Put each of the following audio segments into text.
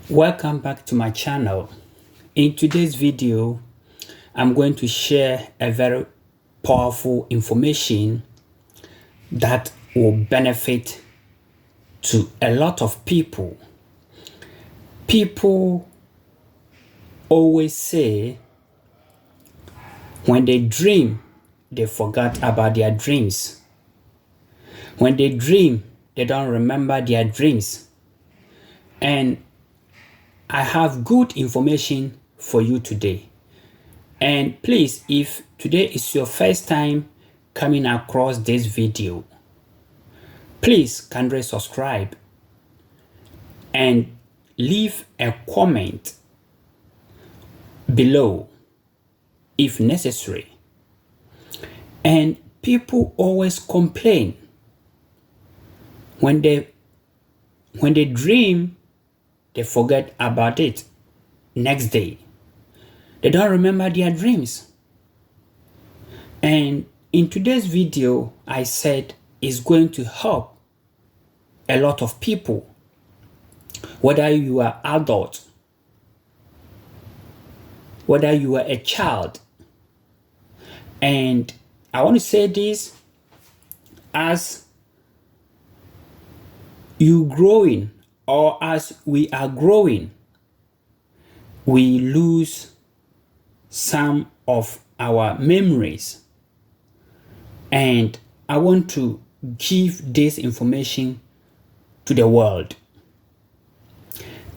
Welcome back to my channel. In today's video, I'm going to share a very powerful information that will benefit to a lot of people. People always say when they dream, they forget about their dreams. When they dream, they don't remember their dreams. And I have good information for you today. And please, if today is your first time coming across this video, please kindly subscribe and leave a comment below if necessary. And people always complain when they dream, they forget about it next day. They don't remember their dreams. And in today's video, I said it's going to help a lot of people, whether you are adult, whether you are a child. And I want to say this: as you growing, or as we are growing, we lose some of our memories. And I want to give this information to the world.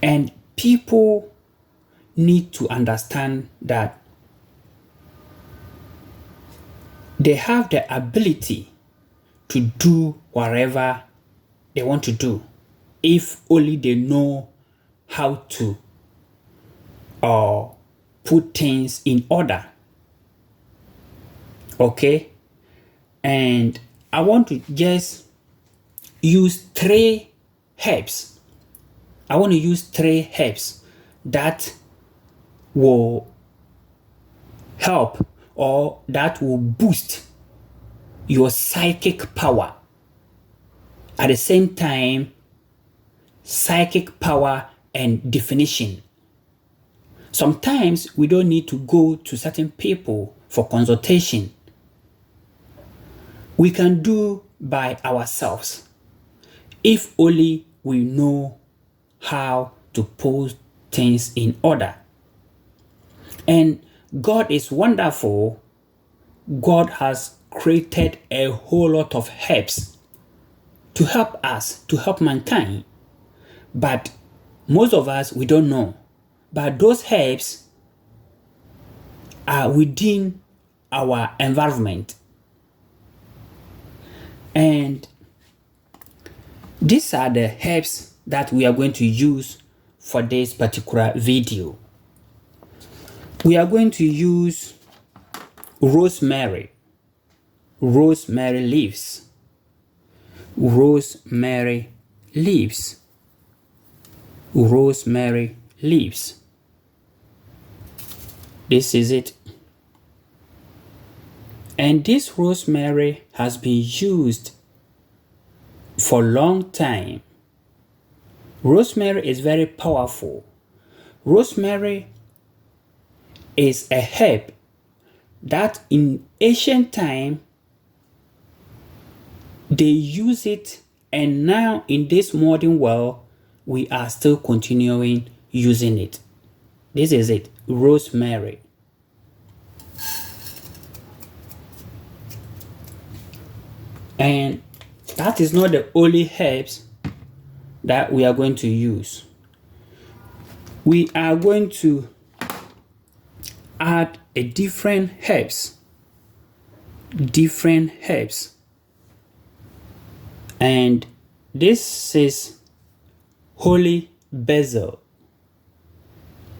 And people need to understand that they have the ability to do whatever they want to do, if only they know how to put things in order. Okay? And I want to just use three herbs. I want to use three herbs that will help, or that will boost your psychic power. At the same time, psychic power and definition. Sometimes we don't need to go to certain people for consultation. We can do by ourselves, if only we know how to put things in order. And God is wonderful. God has created a whole lot of herbs to help us, to help mankind. But most of us, we don't know. But those herbs are within our environment. And these are the herbs that we are going to use for this particular video. We are going to use rosemary, rosemary leaves, rosemary leaves, rosemary leaves. This is it. And this rosemary has been used for a long time. Rosemary is very powerful. Rosemary is a herb that in ancient time they use it, and now in this modern world we are still continuing using it. This is it, rosemary. And that is not the only herbs that we are going to use. We are going to add a different herbs. And this is holy basil.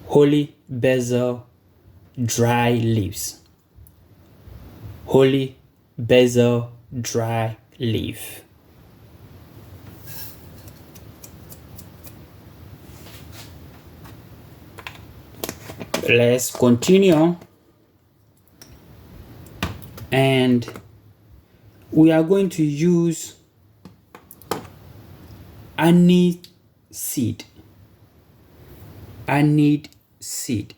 Holy basil dry leaves. Holy basil dry leaf. Let's continue. And we are going to use aniseed. anise seed.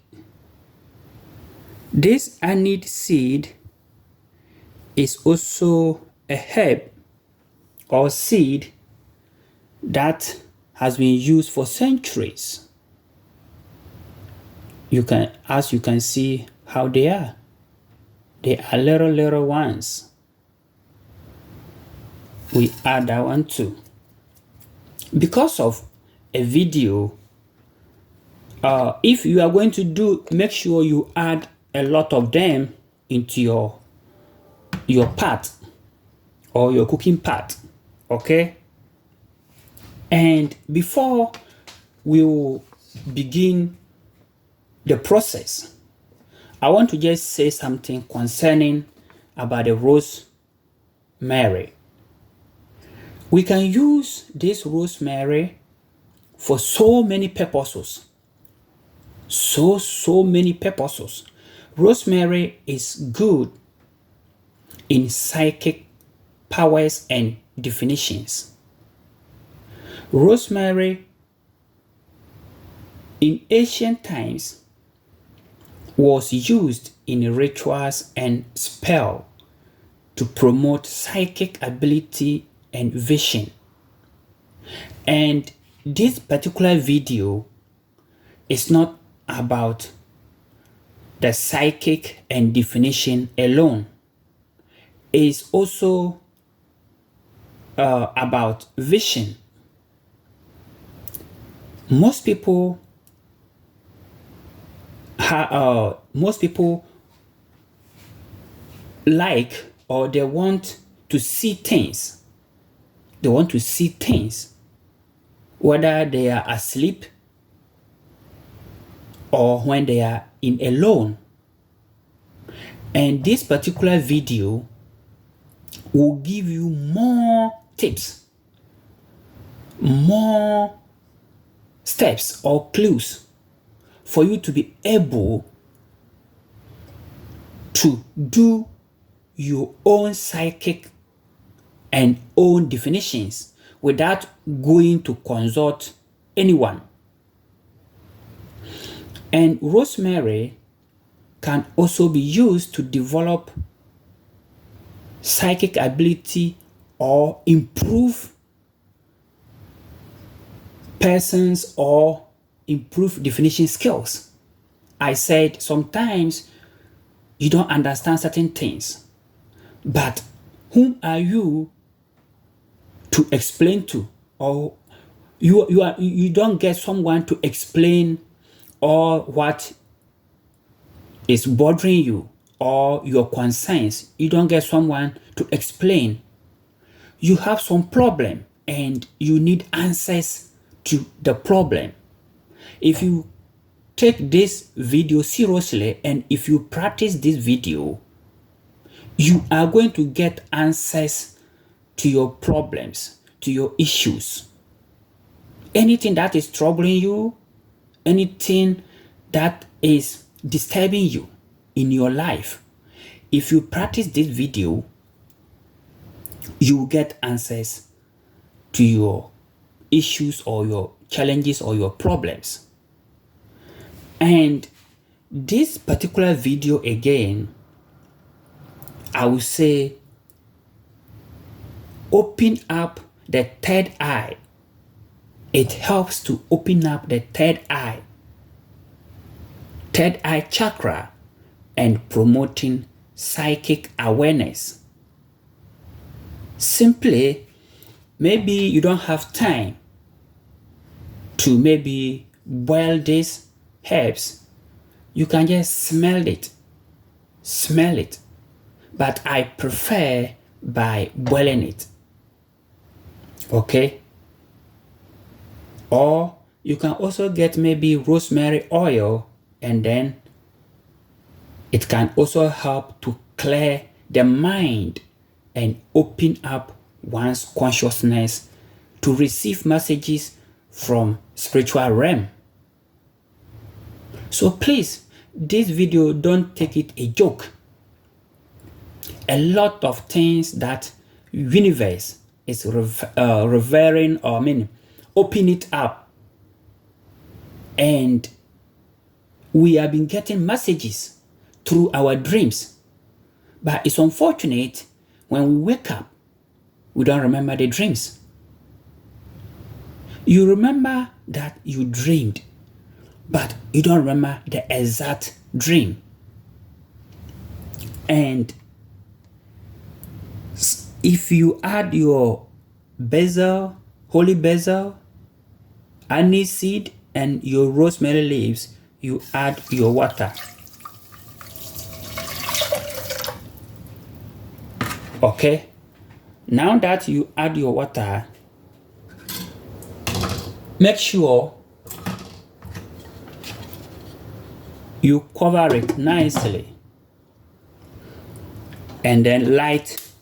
This anise seed is also a herb or seed that has been used for centuries. As you can see how they are. They are little ones. We add that one too. Because of a video, if you are going to make sure you add a lot of them into your pot or your cooking pot, okay? And before we will begin the process, I want to just say something concerning about the rosemary. We can use this rosemary for so many purposes. So many purposes. Rosemary is good in psychic powers and definitions. Rosemary in ancient times was used in rituals and spells to promote psychic ability and vision. And this particular video is not about the psychic and definition alone. It's also about vision. Most people like, or they want to see things. They want to see things, whether they are asleep or when they are in alone. And this particular video will give you more tips, more steps or clues for you to be able to do your own psychic and own definitions without going to consult anyone. And rosemary can also be used to develop psychic ability or improve persons or improve definition skills. I said sometimes you don't understand certain things, but whom are you to explain to? Or you don't get someone to explain all what is bothering you or your concerns. You don't get someone to explain. You have some problem and you need answers to the problem. If you take this video seriously and if you practice this video, you are going to get answers to your problems, to your issues. Anything that is troubling you, anything that is disturbing you in your life, if you practice this video, you will get answers to your issues or your challenges or your problems. And this particular video again, I will say, open up the third eye. It helps to open up the third eye chakra and promoting psychic awareness. Simply, maybe you don't have time to maybe boil these herbs. You can just smell it. But I prefer by boiling it. Okay? Or you can also get maybe rosemary oil, and then it can also help to clear the mind and open up one's consciousness to receive messages from spiritual realm. So please, this video, don't take it a joke. A lot of things that universe is revering, or open it up, and we have been getting messages through our dreams. But it's unfortunate when we wake up, we don't remember the dreams. You remember that you dreamed, but you don't remember the exact dream. And if you add your basil, holy basil, anise seed, and your rosemary leaves, you add your water. Okay, now that you add your water, make sure you cover it nicely and then light.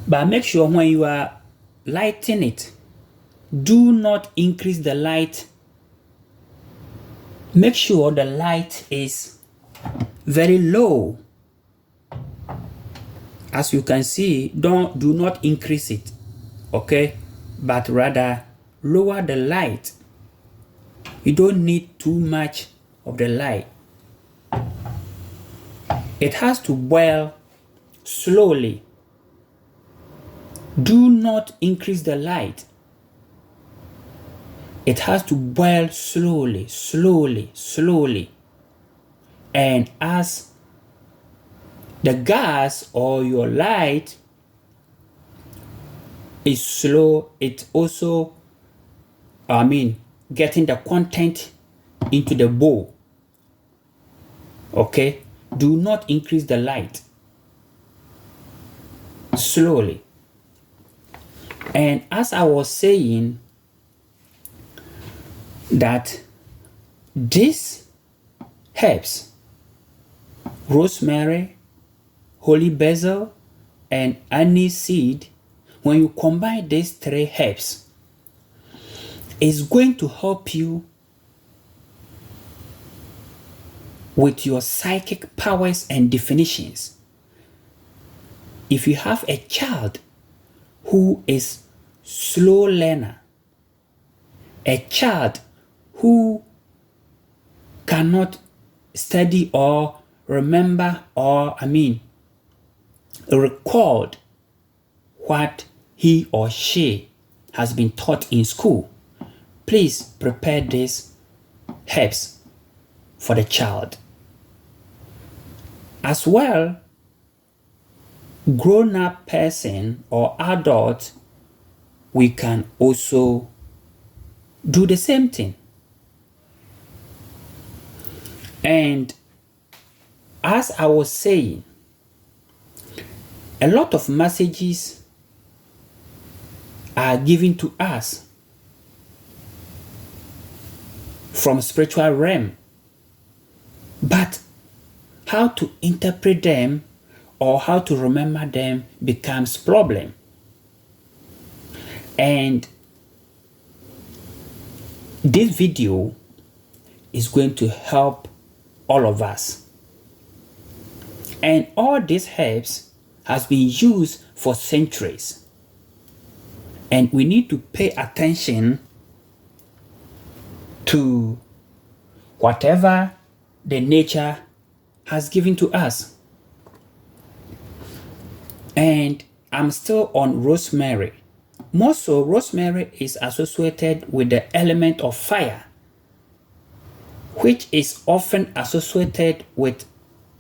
But make sure when you are lighting it, do not increase the light. Make sure the light is very low. As you can see, do not increase it, okay? But rather lower the light. You don't need too much of the light. It has to boil slowly. Do not increase the light. It has to boil slowly, slowly, slowly. And as the gas or your light is slow, it also, getting the content into the bowl. Okay? Do not increase the light. Slowly. And as I was saying, that these herbs, rosemary, holy basil, and anise seed, when you combine these three herbs, is going to help you with your psychic powers and definitions. If you have a child who is slow learner, a child who cannot study or remember or record what he or she has been taught in school, please prepare these herbs for the child. As well, grown-up person or adult, we can also do the same thing. And as I was saying, a lot of messages are given to us from spiritual realm, but how to interpret them or how to remember them becomes problem. And this video is going to help all of us. And all these herbs has been used for centuries. And we need to pay attention to whatever the nature has given to us. And I'm still on rosemary. More so, rosemary is associated with the element of fire, which is often associated with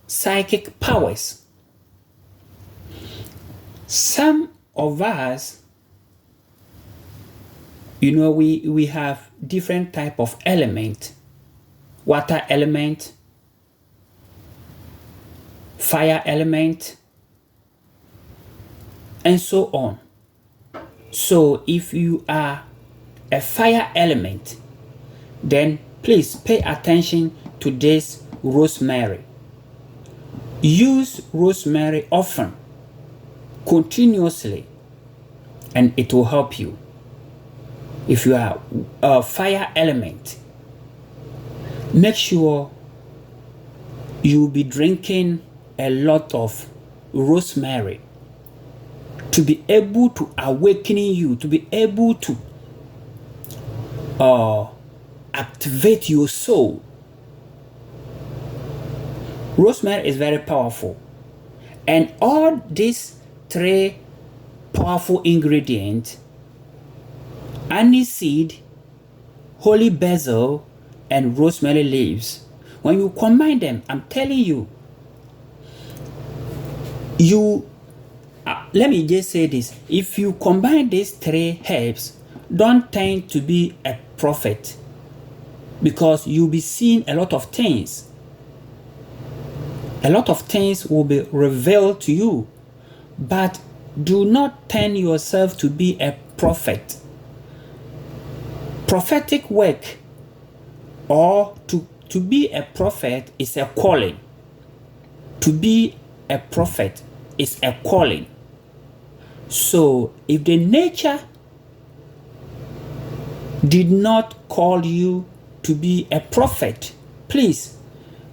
psychic powers. Some of us, we have different type of element. Water element, fire element, and so on. So if you are a fire element, then please pay attention to this rosemary. Use rosemary often, continuously, and it will help you. If you are a fire element, make sure you be drinking a lot of rosemary to be able to awaken you, to be able to activate your soul. Rosemary is very powerful. And all these three powerful ingredients, aniseed, holy basil, and rosemary leaves, when you combine them, I'm telling you, let me just say this. If you combine these three herbs, don't tend to be a prophet, because you'll be seeing a lot of things. A lot of things will be revealed to you, but do not turn yourself to be a prophet. Prophetic work, or to be a prophet, is a calling. To be a prophet is a calling. So if the nature did not call you to be a prophet, please,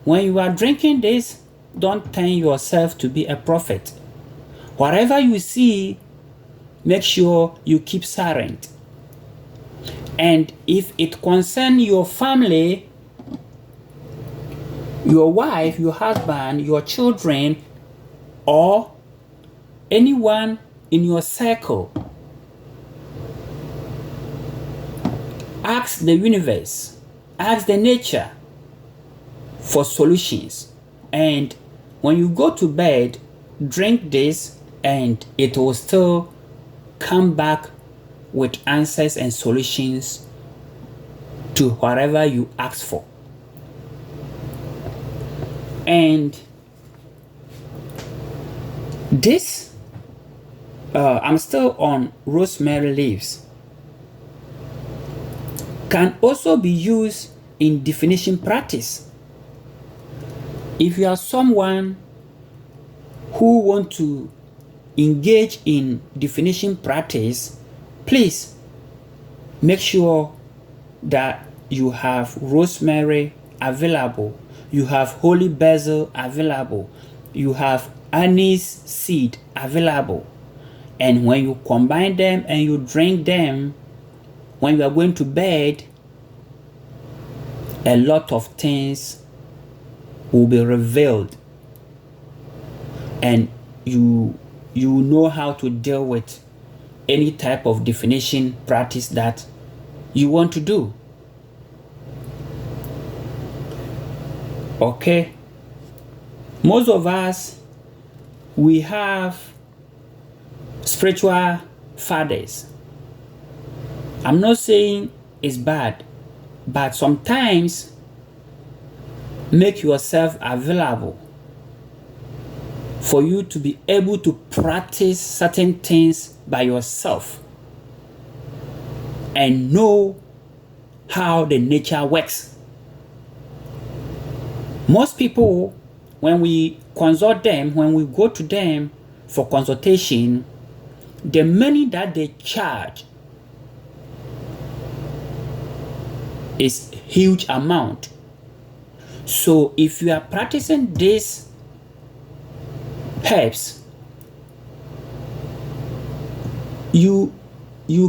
when you are drinking this, don't turn yourself to be a prophet. Whatever you see, make sure you keep silent. And if it concerns your family, your wife, your husband, your children, or anyone in your circle, ask the universe, ask the nature for solutions. And when you go to bed, drink this, and it will still come back with answers and solutions to whatever you ask for. And this, I'm still on rosemary leaves, can also be used in divination practice. If you are someone who want to engage in divination practice, please make sure that you have rosemary available, you have holy basil available, you have anise seed available. And when you combine them and you drink them, when you are going to bed, a lot of things will be revealed, and you know how to deal with any type of divination practice that you want to do. Okay, most of us, we have spiritual fathers. I'm not saying it's bad, but sometimes make yourself available for you to be able to practice certain things by yourself and know how the nature works. Most people, when we consult them, when we go to them for consultation, the money that they charge is huge amount. So if you are practicing these herbs, you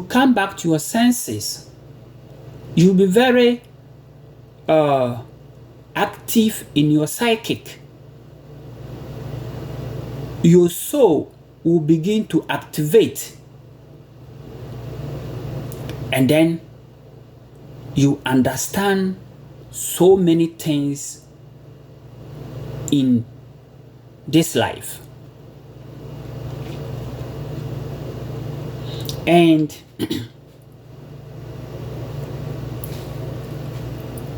come back to your senses. You'll be very active in your psychic. Your soul will begin to activate, and then you understand so many things in this life. And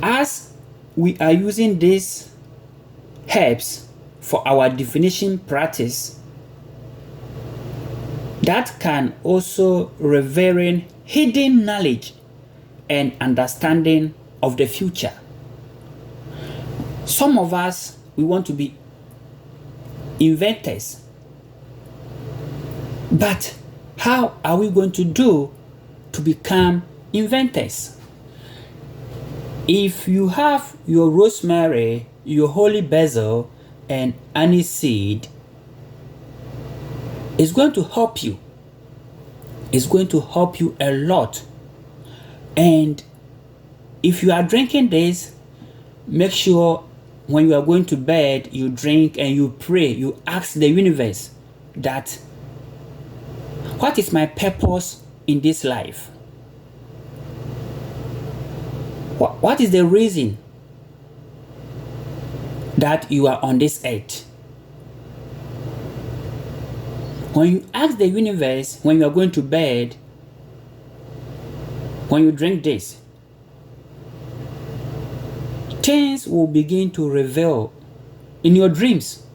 as we are using these herbs for our divination practice, that can also reveal hidden knowledge and understanding of the future. Some of us, we want to be inventors, but how are we going to do to become inventors? If you have your rosemary, your holy basil, and anise seed, it's going to help you. It's going to help you a lot. And if you are drinking this, make sure when you are going to bed, you drink and you pray. You ask the universe that, what is my purpose in this life? What is the reason that you are on this earth? When you ask the universe, when you are going to bed, when you drink this, things will begin to reveal in your dreams.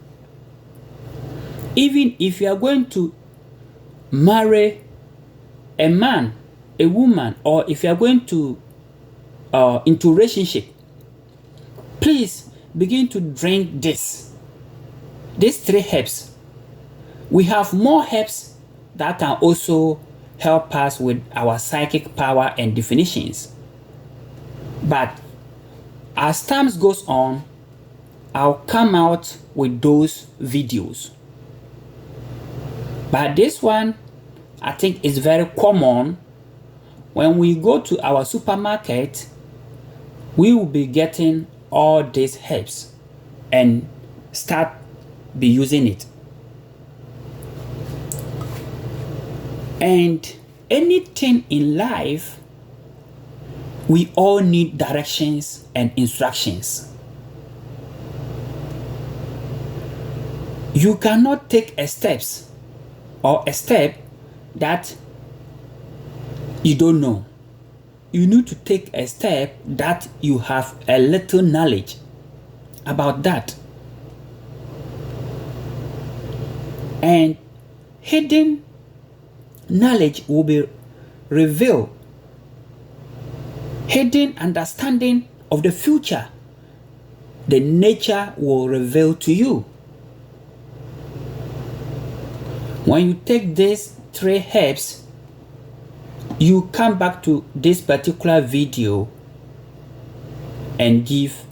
Even if you are going to marry a man, a woman, or if you are going to into relationship, please begin to drink this. These 3 herbs. We have more herbs that can also help us with our psychic power and definitions. But as time goes on, I'll come out with those videos. But this one, I think, is very common. When we go to our supermarket, we will be getting all these herbs and start be using it. And anything in life, we all need directions and instructions. You cannot take a step that you don't know. You need to take a step that you have a little knowledge about that. And hidden knowledge will be revealed. Hidden understanding of the future, the nature will reveal to you. When you take these 3 herbs, you come back to this particular video and give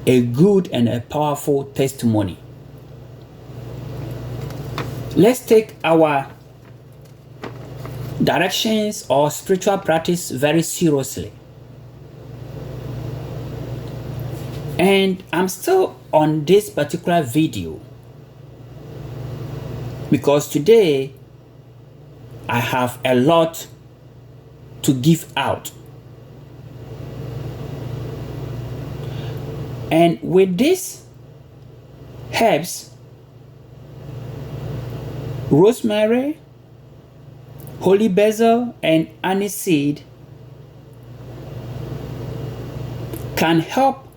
a good and a powerful testimony. Let's take our directions or spiritual practice very seriously. And I'm still on this particular video because today I have a lot to give out. And with these herbs, rosemary, holy basil, and aniseed can help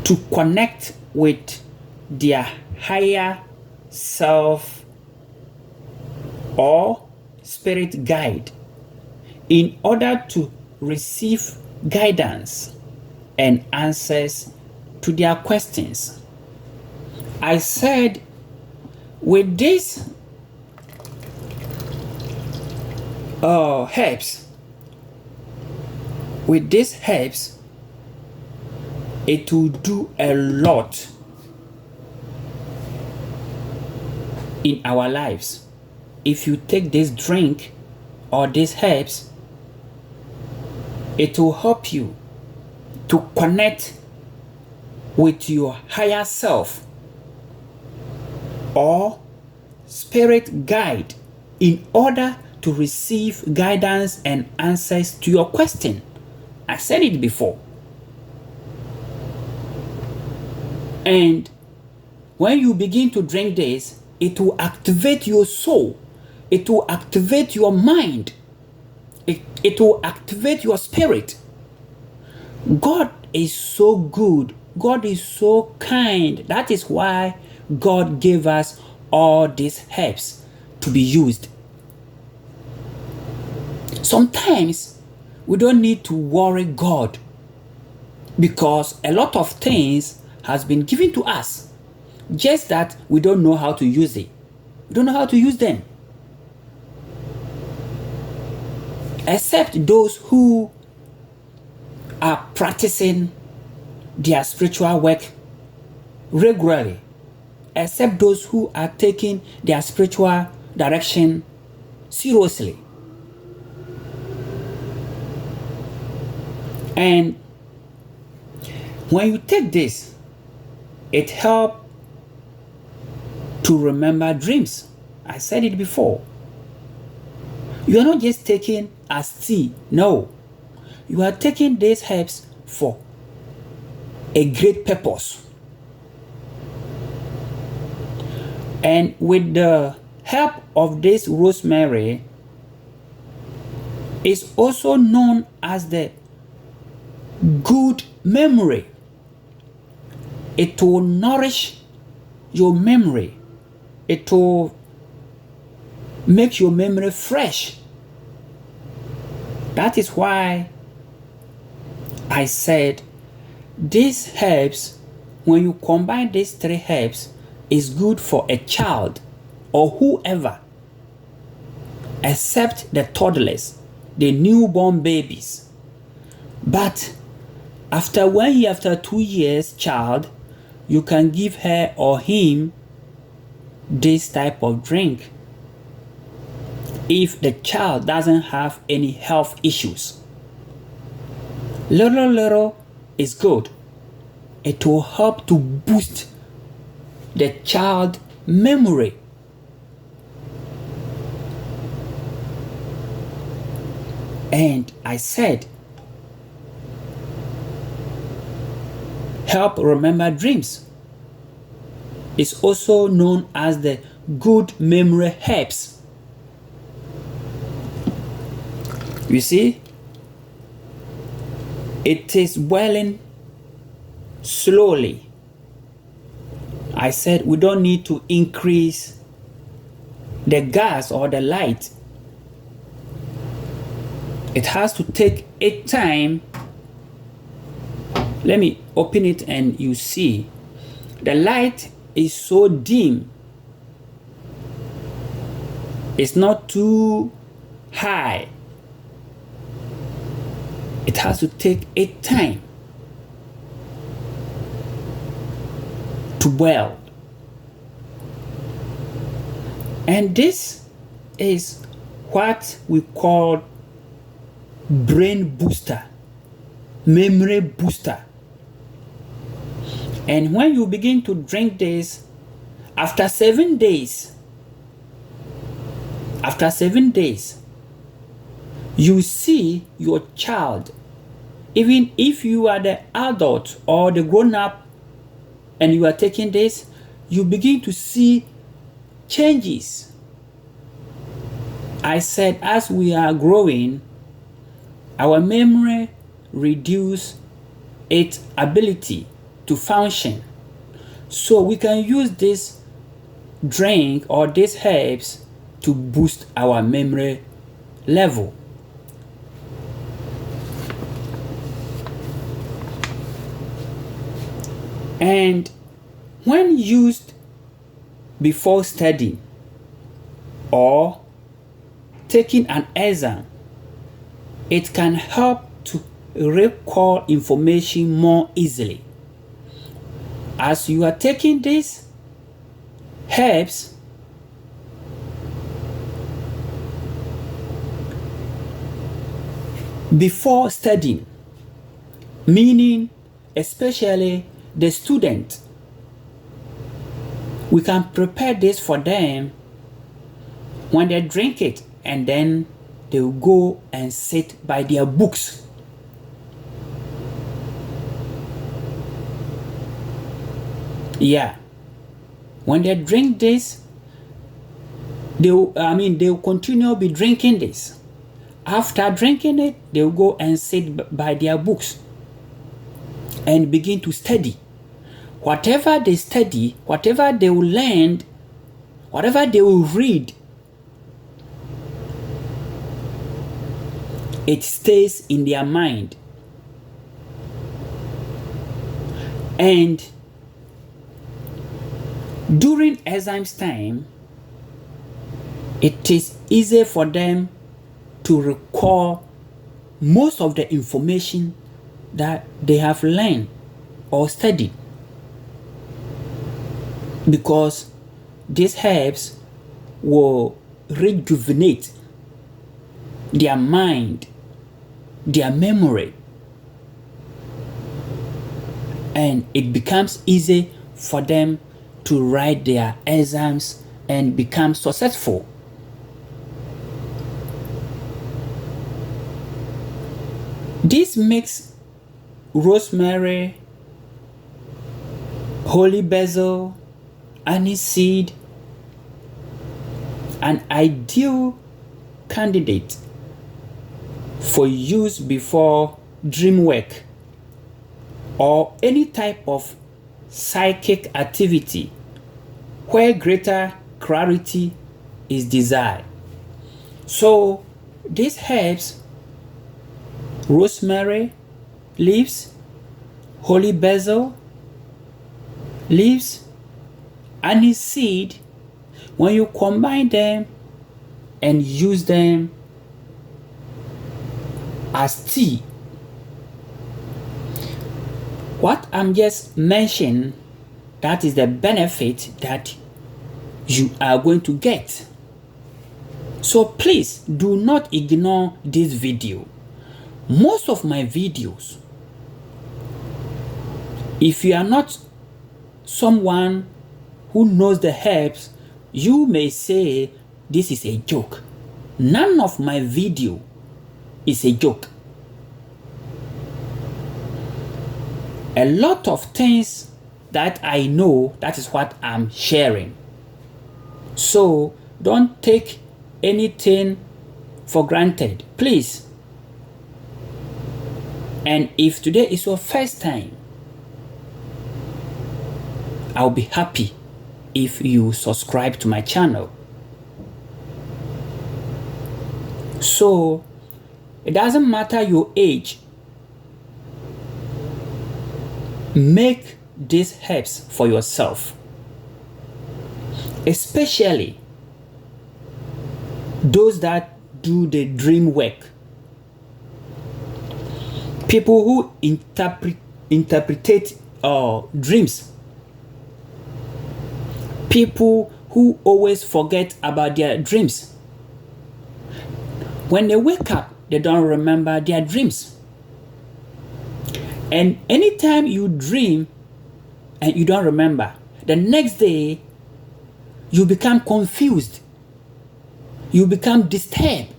to connect with their higher self or spirit guide in order to receive guidance and answers to their questions. I said with these herbs, it will do a lot in our lives. If you take this drink or these herbs, it will help you to connect with your higher self or spirit guide in order to receive guidance and answers to your question. I said it before. And when you begin to drink this, it will activate your soul. It will activate your mind. It will activate your spirit. God is so good. God is so kind. That is why God gave us all these herbs to be used. Sometimes we don't need to worry God because a lot of things has been given to us, just that we don't know how to use it. We don't know how to use them. Except those who are practicing their spiritual work regularly. Except those who are taking their spiritual direction seriously. And when you take this, it helps to remember dreams. I said it before. You are not just taking as tea. No. You are taking these herbs for a great purpose. And with the help of this rosemary, is also known as the good memory. It will nourish your memory. It will make your memory fresh. That is why I said these herbs, when you combine these three herbs, is good for a child or whoever, except the toddlers, the newborn babies. But after 1 year, after 2 years child, you can give her or him this type of drink if the child doesn't have any health issues. Little is good. It will help to boost the child memory. And I said, help remember dreams. It's also known as the good memory herbs. You see, it is boiling slowly. I said we don't need to increase the gas or the light. It has to take its time. Let me open it and you see the light is so dim. It's not too high. It has to take its time to boil. And this is what we call brain booster, memory booster. And when you begin to drink this, after 7 days, you see your child, even if you are the adult or the grown-up and you are taking this, you begin to see changes. I said as we are growing, our memory reduces its ability to function. So we can use this drink or these herbs to boost our memory level. And when used before studying or taking an exam, it can help to recall information more easily. As you are taking these herbs, before studying, meaning especially the student, we can prepare this for them when they drink it, and then they will go and sit by their books. Yeah, when they drink this, they'll continue be drinking this. After drinking it, they'll go and sit by their books and begin to study. Whatever they study, whatever they will learn, whatever they will read, it stays in their mind. And during exams time, it is easy for them to recall most of the information that they have learned or studied, because these herbs will rejuvenate their mind, their memory, and it becomes easy for them to write their exams and become successful. This makes rosemary, holy basil, aniseed an ideal candidate for use before dream work or any type of psychic activity where greater clarity is desired. So this helps rosemary leaves, holy basil leaves, aniseed, when you combine them and use them as tea. What I'm just mentioning, that is the benefit that you are going to get. So please do not ignore this video. Most of my videos, if you are not someone who knows the herbs, you may say this is a joke. None of my video is a joke. A lot of things that I know, that is what I'm sharing. So don't take anything for granted, please. And if today is your first time, I'll be happy if you subscribe to my channel. So it doesn't matter your age, make these herbs for yourself, especially those that do the dream work, people who interpret dreams, people who always forget about their dreams. When they wake up, they don't remember their dreams. And anytime you dream and you don't remember, the next day you become confused, you become disturbed,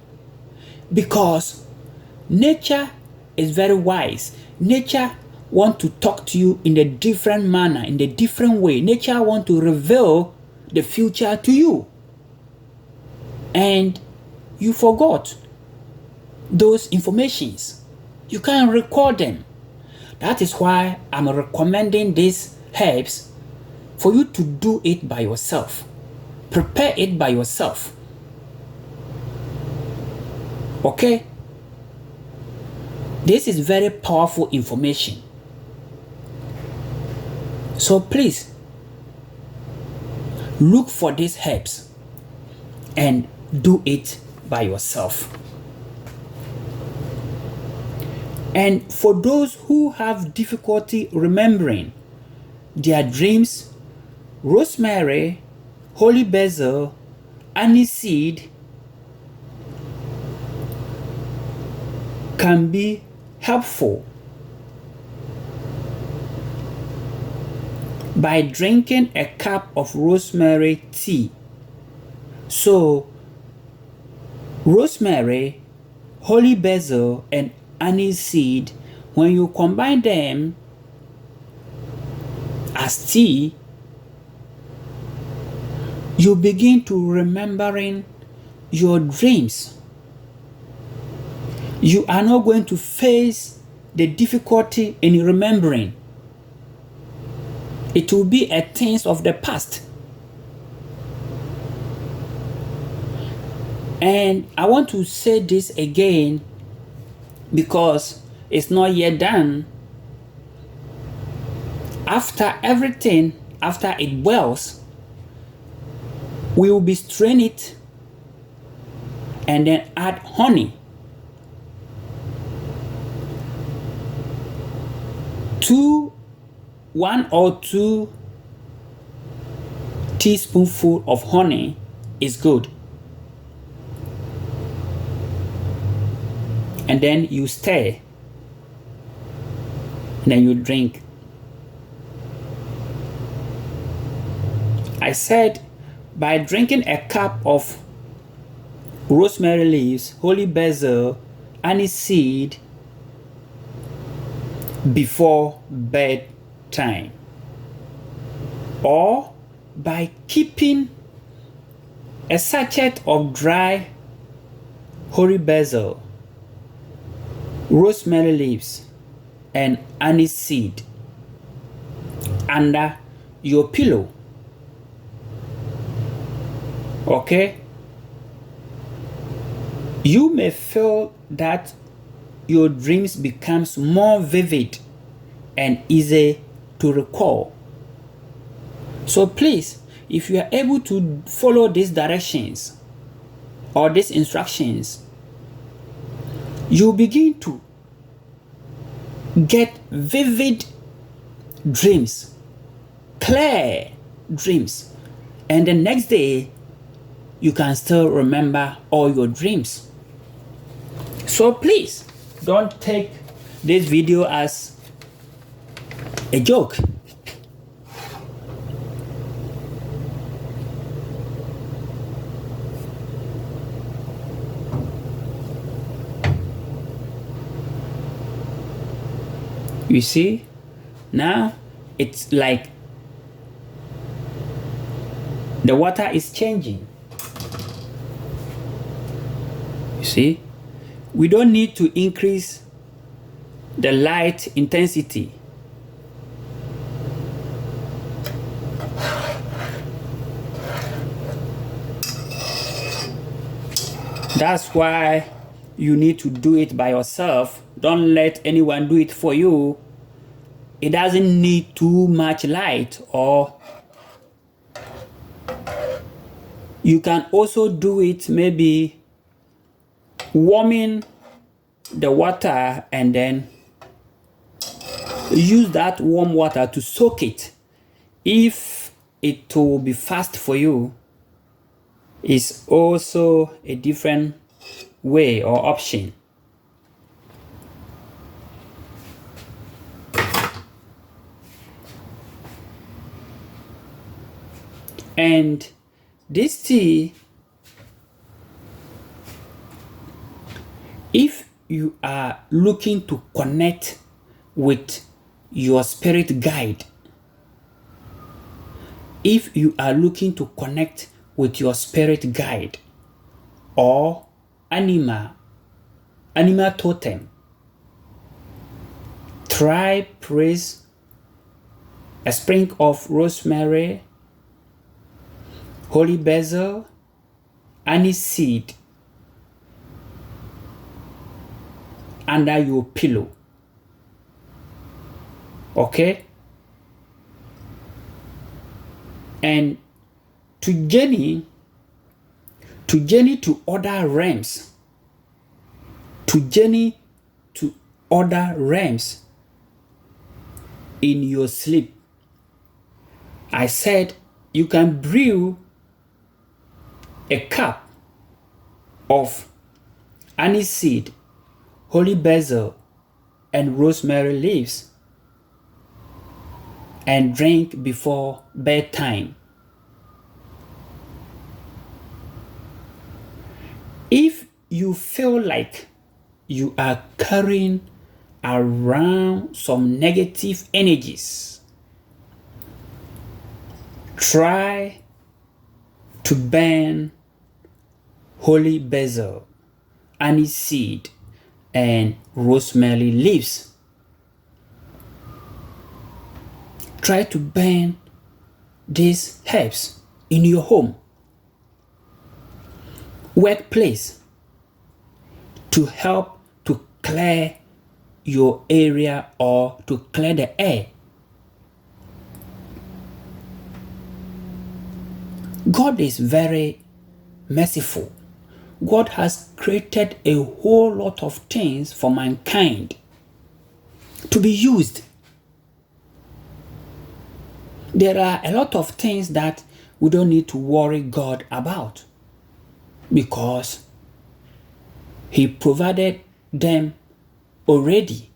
because nature is very wise. Nature wants to talk to you in a different manner, in a different way. Nature wants to reveal the future to you, and you forgot those informations. You can't record them. That is why I'm recommending these herbs for you to do it by yourself. Prepare it by yourself. Okay? This is very powerful information. So please, look for these herbs and do it by yourself. And for those who have difficulty remembering their dreams, rosemary, holy basil, aniseed can be helpful by drinking a cup of rosemary tea. So rosemary, holy basil, and aniseed, when you combine them as tea, you begin to remembering your dreams. You are not going to face the difficulty in remembering. It will be a thing of the past. And I want to say this again because it's not yet done. After everything, after it boils, we will be strain it and then add honey. 1 or 2 teaspoonful of honey is good. And then you stir, and then you drink. I said by drinking a cup of rosemary leaves, holy basil, aniseed before bedtime, or by keeping a sachet of dry holy basil, rosemary leaves, and aniseed under your pillow. Okay? You may feel that your dreams becomes more vivid and easy to recall. So please, if you are able to follow these directions or these instructions, you begin to get vivid dreams, clear dreams, and the next day you can still remember all your dreams. So please don't take this video as a joke. You see, now it's like the water is changing. You see, we don't need to increase the light intensity. That's why you need to do it by yourself. Don't let anyone do it for you. It doesn't need too much light, or you can also do it maybe warming the water and then use that warm water to soak it. If it will be fast for you, it's also a different way or option. And this tea, if you are looking to connect with your spirit guide, if you are looking to connect with your spirit guide or animal totem, try praise a sprig of rosemary, holy basil, aniseed under your pillow. Okay? And to journey to other realms, in your sleep, I said you can brew a cup of aniseed, holy basil, and rosemary leaves and drink before bedtime. If you feel like you are carrying around some negative energies, try to burn holy basil, aniseed, and rosemary leaves. Try to burn these herbs in your home, workplace, to help to clear your area or to clear the air. God is very merciful. God has created a whole lot of things for mankind to be used. There are a lot of things that we don't need to worry God about because He provided them already.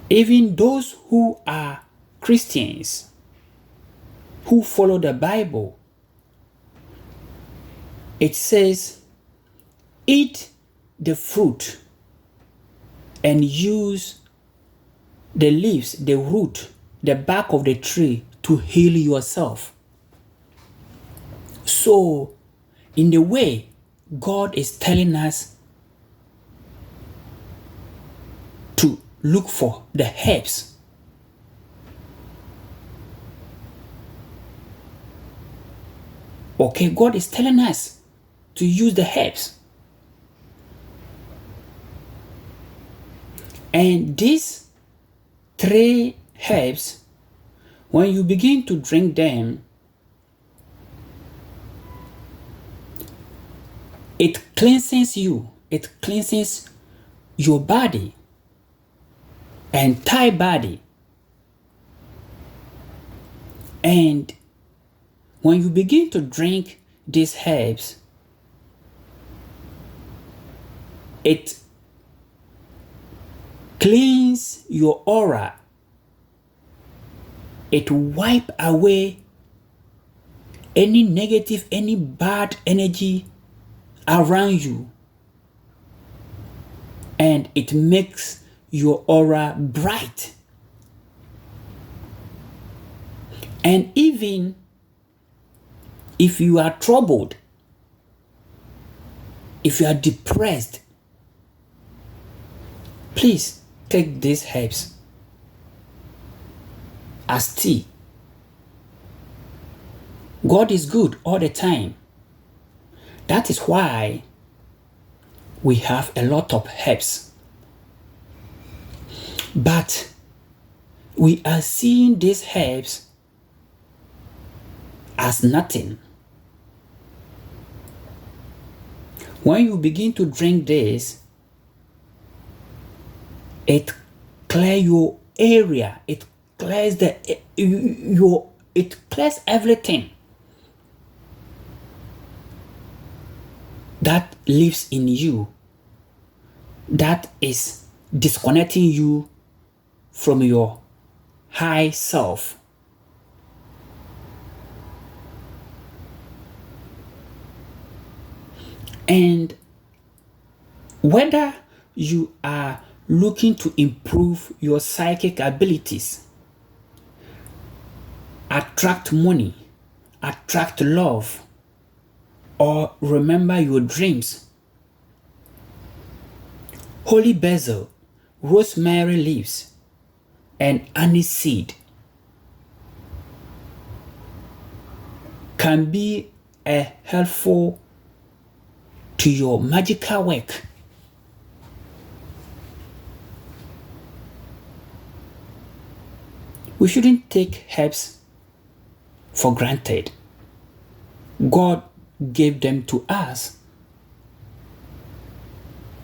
Even those who are Christians, who follow the Bible, it says, eat the fruit and use the leaves, the root, the bark of the tree to heal yourself. So, in a way, God is telling us to look for the herbs. Okay, God is telling us to use the herbs. And these 3 herbs, when you begin to drink them, it cleanses you. It cleanses your body, entire body. And when you begin to drink these herbs, it cleans your aura. It wipes away any negative, any bad energy around you. And it makes your aura bright. And even if you are troubled, if you are depressed, please take these herbs as tea. God is good all the time. That is why we have a lot of herbs. But we are seeing these herbs as nothing. When you begin to drink this, it clears your area. It clears it clears everything that lives in you, that is disconnecting you from your high self. And whether you are looking to improve your psychic abilities, attract money, attract love, or remember your dreams, holy basil, rosemary leaves, and aniseed can be helpful to your magical work. We shouldn't take herbs for granted. God gave them to us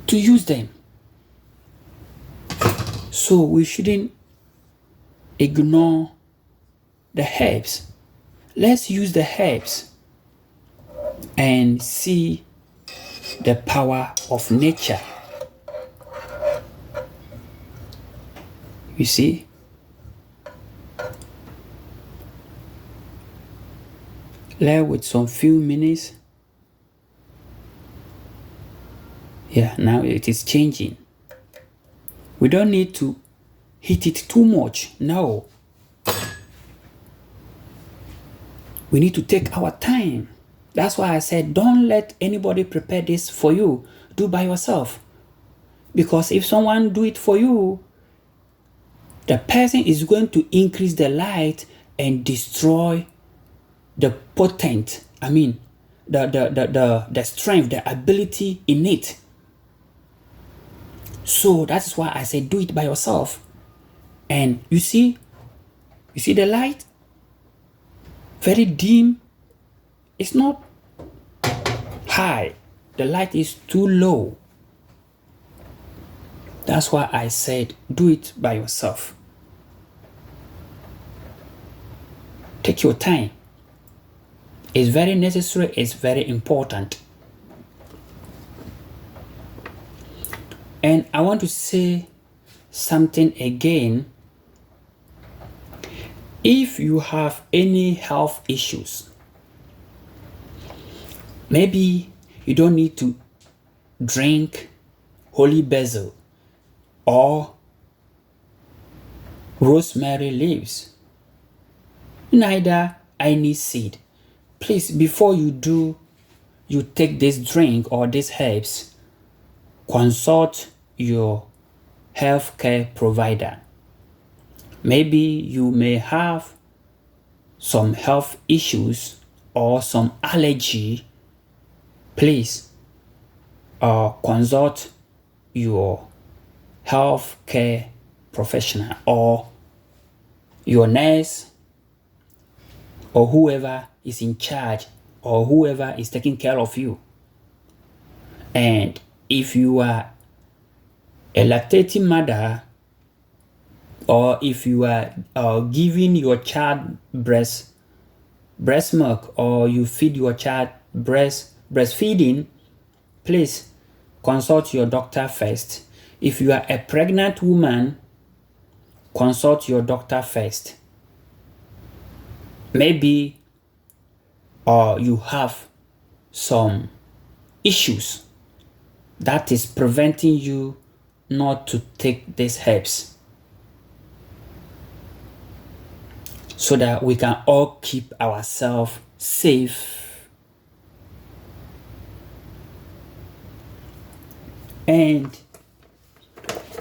to use them. So we shouldn't ignore the herbs. Let's use the herbs and see the power of nature. You see? Let with some few minutes. Yeah, now it is changing. We don't need to heat it too much. No. We need to take our time. That's why I said, don't let anybody prepare this for you. Do by yourself. Because if someone do it for you, the person is going to increase the light and destroy the the strength, the ability in it. So that's why I say do it by yourself. And you see the light? Very dim. It's not high. The light is too low. That's why I said do it by yourself. Take your time. It's very necessary, it's very important. And I want to say something again. If you have any health issues, maybe you don't need to drink holy basil or rosemary leaves, neither any seed. Please, before you take this drink or these herbs, consult your healthcare provider. Maybe you may have some health issues or some allergy. Please consult your healthcare professional or your nurse or whoever is in charge or whoever is taking care of you. And if you are a lactating mother, or if you are giving your child breast milk, or you feed your child breastfeeding, please consult your doctor first. If you are a pregnant woman, consult your doctor first. Maybe you have some issues that is preventing you not to take these herbs, so that we can all keep ourselves safe. And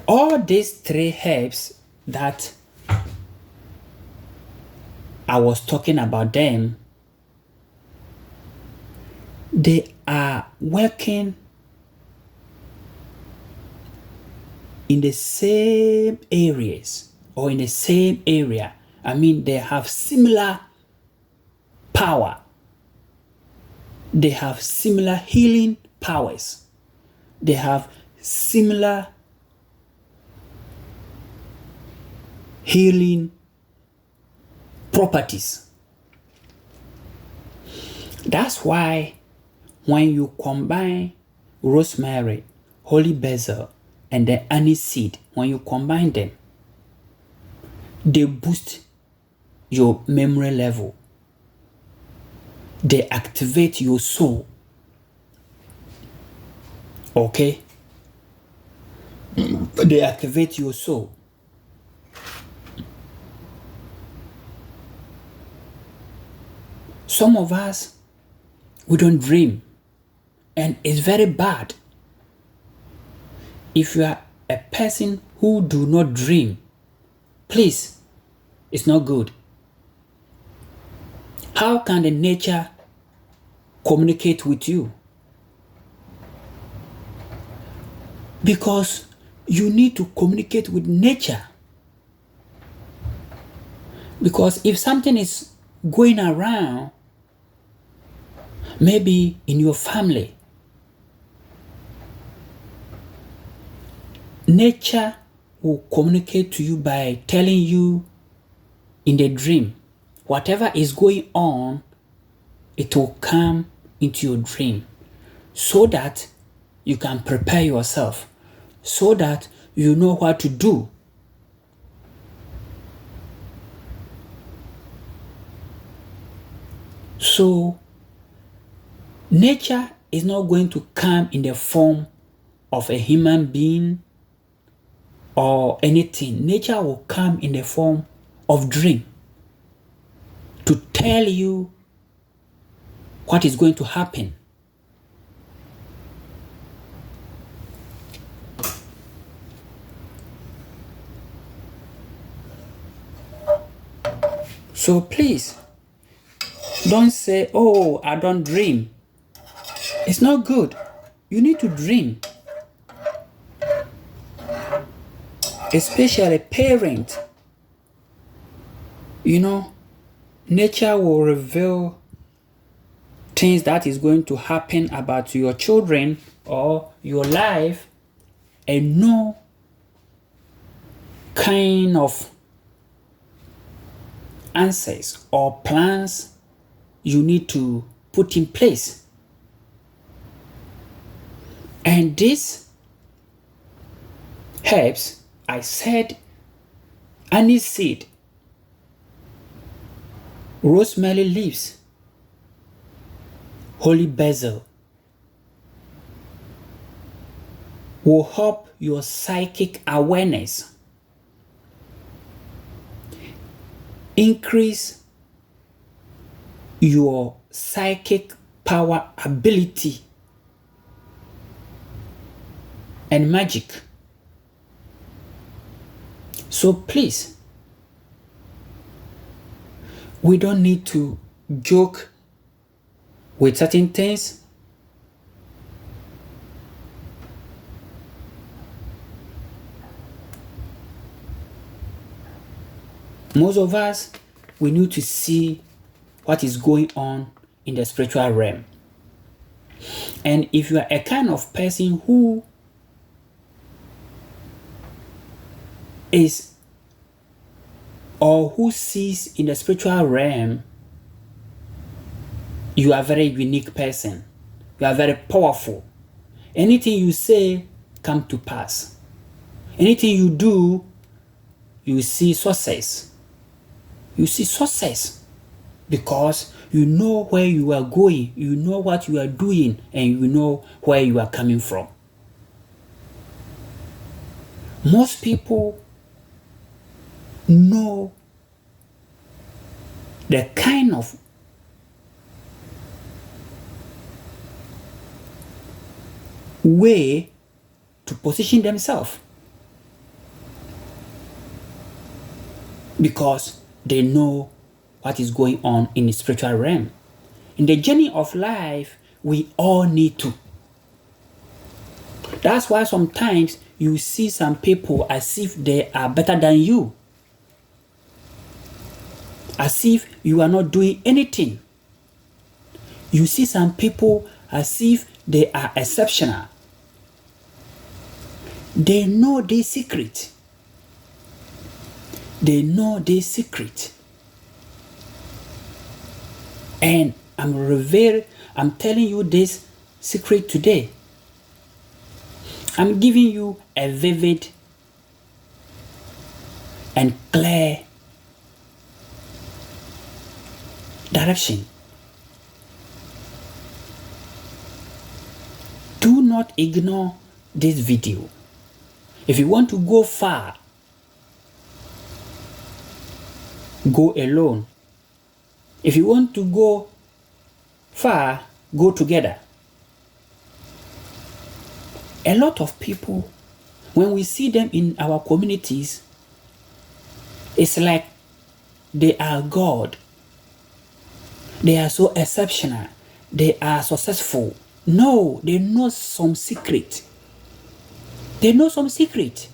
all these 3 herbs that I was talking about them, they are working in the same areas or in the same area. I mean, they have similar power. They have similar healing powers. They have similar healing properties. That's why when you combine rosemary, holy basil, and the aniseed, when you combine them, they boost your memory level. They activate your soul. Okay? They activate your soul. Some of us, we don't dream, and it's very bad. If you are a person who do not dream, please, it's not good. How can the nature communicate with you? Because you need to communicate with nature. Because if something is going around, maybe in your family, nature will communicate to you by telling you in the dream. Whatever is going on, it will come into your dream, so that you can prepare yourself, so that you know what to do. So, nature is not going to come in the form of a human being or anything. Nature will come in the form of dream to tell you what is going to happen. So please, don't say, oh, I don't dream. It's not good. You need to dream. Especially a parent. Nature will reveal things that is going to happen about your children or your life, and no kind of answers or plans you need to put in place. And these herbs, I said, aniseed, Rosemary leaves, holy basil will help your psychic awareness, increase your psychic power ability and magic. So please, we don't need to joke with certain things. Most of us, we need to see what is going on in the spiritual realm. And if you are a kind of person who is or who sees in the spiritual realm, you are a very unique person. You are very powerful. Anything you say come to pass. Anything you do, you see success. You see success because you know where you are going, you know what you are doing, and you know where you are coming from. Most people know the kind of way to position themselves because they know what is going on in the spiritual realm. In the journey of life, we all need to. That's why sometimes you see some people as if they are better than you, as if you are not doing anything. You see some people as if they are exceptional. They know their secret. They know their secret. And I'm telling you this secret today. I'm giving you a vivid and clear direction. Do not ignore this video. If you want to go far, go alone. If you want to go far, go together. A lot of people, when we see them in our communities, it's like they are God. They are so exceptional. They are successful. No, they know some secret. They know some secret.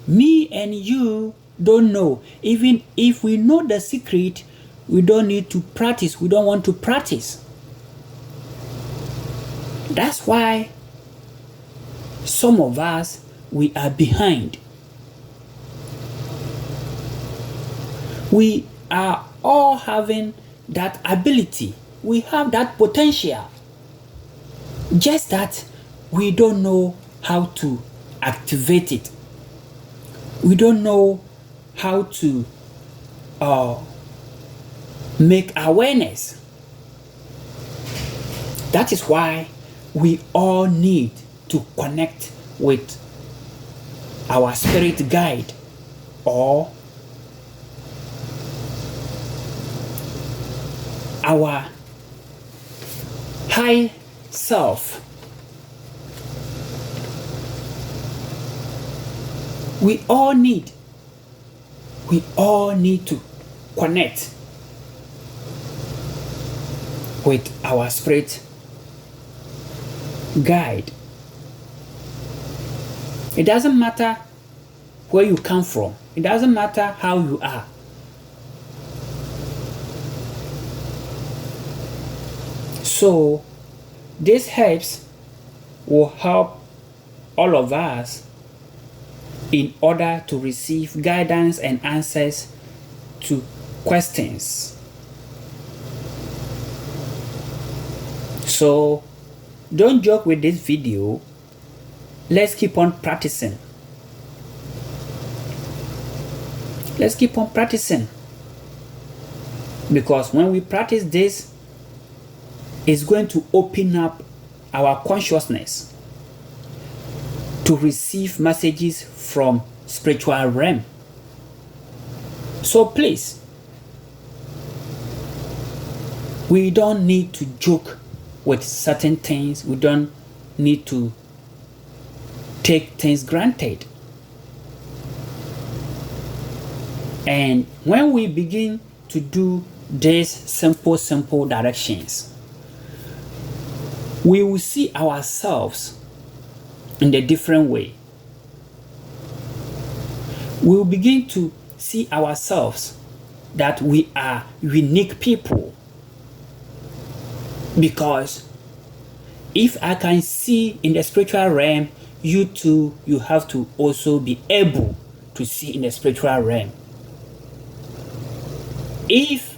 Me and you don't know. Even if we know the secret, we don't need to practice. We don't want to practice. That's why some of us, we are behind. We are all having that ability. We have that potential. Just that we don't know how to activate it. We don't know how to make awareness. That is why we all need to connect with our spirit guide or our high self. We all need to connect with our spirit guide. It doesn't matter where you come from. It doesn't matter how you are. So this will help all of us in order to receive guidance and answers to questions. So don't joke with this video. Let's keep on practicing. Let's keep on practicing. Because when we practice this, it's going to open up our consciousness to receive messages from spiritual realm. So please, we don't need to joke with certain things. We don't need to take things granted. And when we begin to do these simple directions, we will see ourselves in a different way. We will begin to see ourselves that we are unique people. Because if I can see in the spiritual realm, you too, you have to also be able to see in the spiritual realm. If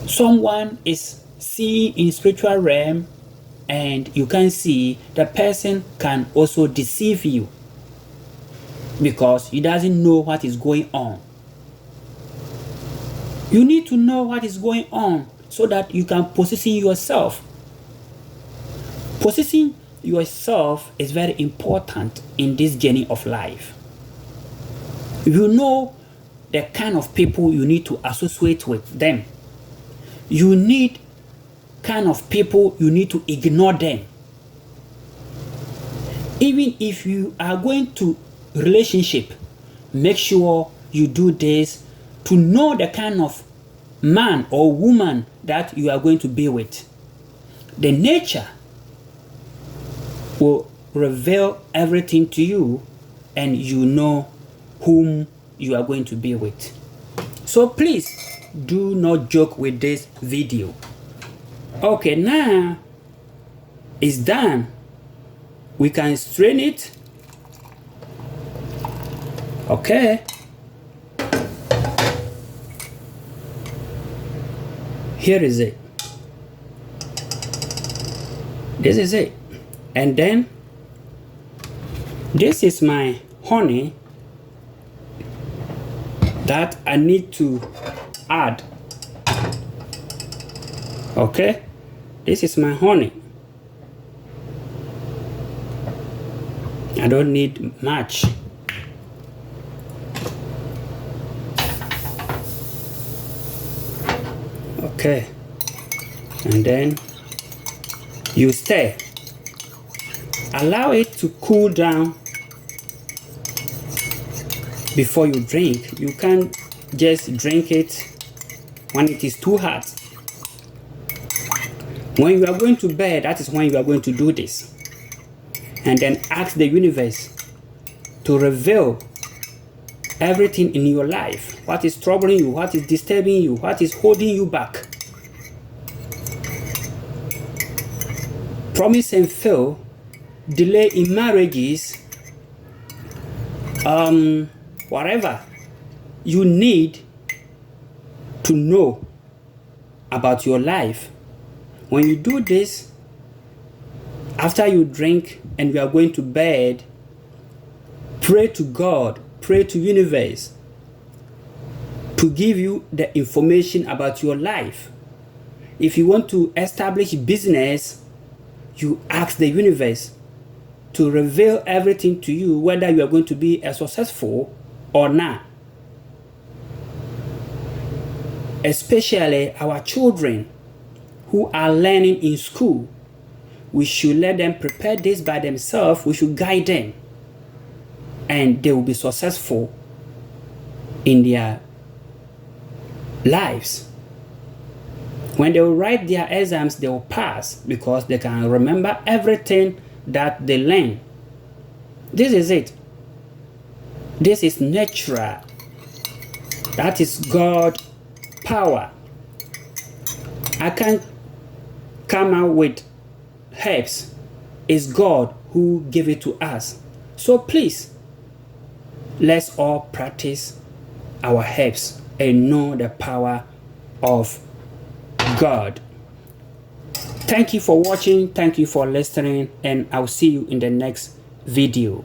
someone is seeing in spiritual realm and you can see, the person can also deceive you because he doesn't know what is going on. You need to know what is going on so that you can position yourself. Positioning yourself is very important in this journey of life. You know the kind of people you need to associate with them. You need kind of people you need to ignore them. Even if you are going to relationship, make sure you do this to know the kind of man or woman that you are going to be with. The nature will reveal everything to you and you know whom you are going to be with. So please do not joke with this video. Okay, now it's done. We can strain it. Okay. Here is it. This is it. And then this is my honey that I need to add. Okay, this is my honey. I don't need much. Okay, and then you stir. Allow it to cool down before you drink. You can't just drink it when it is too hot. When you are going to bed, that is when you are going to do this. And then ask the universe to reveal everything in your life. What is troubling you, what is disturbing you, what is holding you back. Promise and fail, delay in marriages, whatever you need to know about your life. When you do this, after you drink and you are going to bed, pray to God, pray to universe to give you the information about your life. If you want to establish business, you ask the universe to reveal everything to you, whether you are going to be successful or not. Especially our children who are learning in school, we should let them prepare this by themselves. We should guide them, and they will be successful in their lives. When they will write their exams, they will pass because they can remember everything that they learn. This is it. This is natural. That is God power. I can't come out with herbs. It's God who gave it to us. So please, let's all practice our herbs and know the power of God. Thank you for watching. Thank you for listening, and I'll see you in the next video.